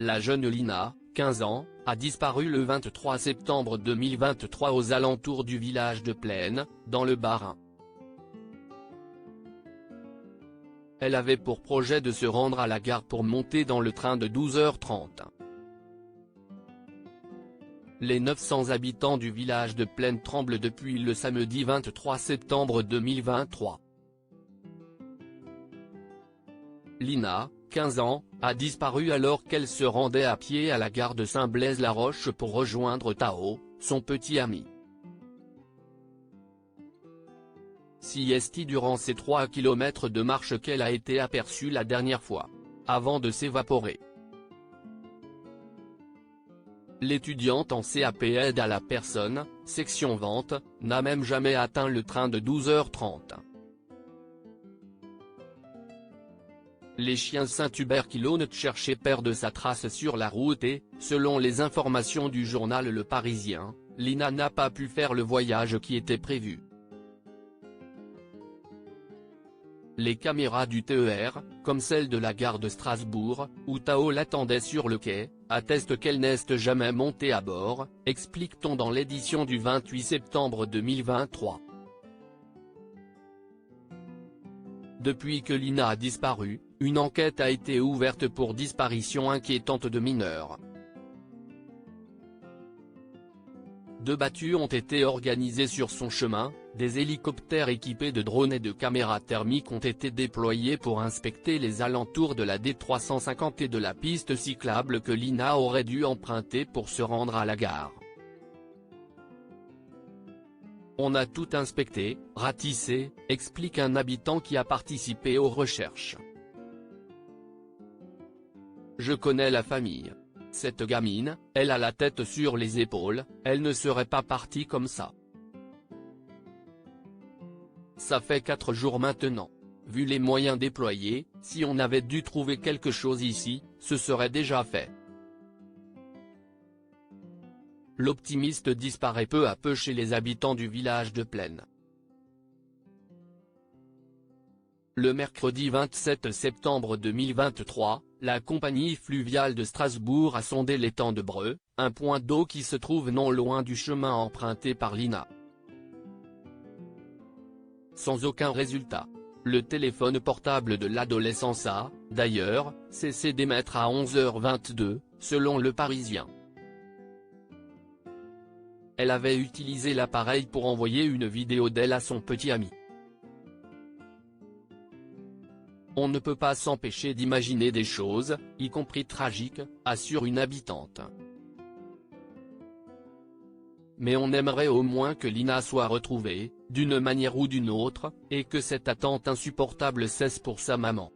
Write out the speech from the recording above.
La jeune Lina, 15 ans, a disparu le 23 septembre 2023 aux alentours du village de Plaine, dans le Bas-Rhin. Elle avait pour projet de se rendre à la gare pour monter dans le train de 12h30. Les 900 habitants du village de Plaine tremblent depuis le samedi 23 septembre 2023. Lina, 15 ans, a disparu alors qu'elle se rendait à pied à la gare de Saint-Blaise-la-Roche pour rejoindre Tao, son petit ami. Si est durant ces 3 km de marche qu'elle a été aperçue la dernière fois, avant de s'évaporer. L'étudiante en CAP aide à la personne, section vente, n'a même jamais atteint le train de 12h30. Les chiens Saint-Hubert-Kilone cherchaient perdent sa trace sur la route et, selon les informations du journal Le Parisien, Lina n'a pas pu faire le voyage qui était prévu. Les caméras du TER, comme celle de la gare de Strasbourg, où Tao l'attendait sur le quai, attestent qu'elle n'est jamais montée à bord, explique-t-on dans l'édition du 28 septembre 2023. Depuis que Lina a disparu, une enquête a été ouverte pour disparition inquiétante de mineurs. 2 battues ont été organisées sur son chemin, des hélicoptères équipés de drones et de caméras thermiques ont été déployés pour inspecter les alentours de la D350 et de la piste cyclable que Lina aurait dû emprunter pour se rendre à la gare. On a tout inspecté, ratissé, explique un habitant qui a participé aux recherches. Je connais la famille. Cette gamine, elle a la tête sur les épaules, elle ne serait pas partie comme ça. Ça fait 4 jours maintenant. Vu les moyens déployés, si on avait dû trouver quelque chose ici, ce serait déjà fait. L'optimiste disparaît peu à peu chez les habitants du village de Plaine. Le mercredi 27 septembre 2023, la compagnie fluviale de Strasbourg a sondé l'étang de Breux, un point d'eau qui se trouve non loin du chemin emprunté par Lina. Sans aucun résultat. Le téléphone portable de l'adolescente a, d'ailleurs, cessé d'émettre à 11h22, selon Le Parisien. Elle avait utilisé l'appareil pour envoyer une vidéo d'elle à son petit ami. On ne peut pas s'empêcher d'imaginer des choses, y compris tragiques, assure une habitante. Mais on aimerait au moins que Lina soit retrouvée, d'une manière ou d'une autre, et que cette attente insupportable cesse pour sa maman.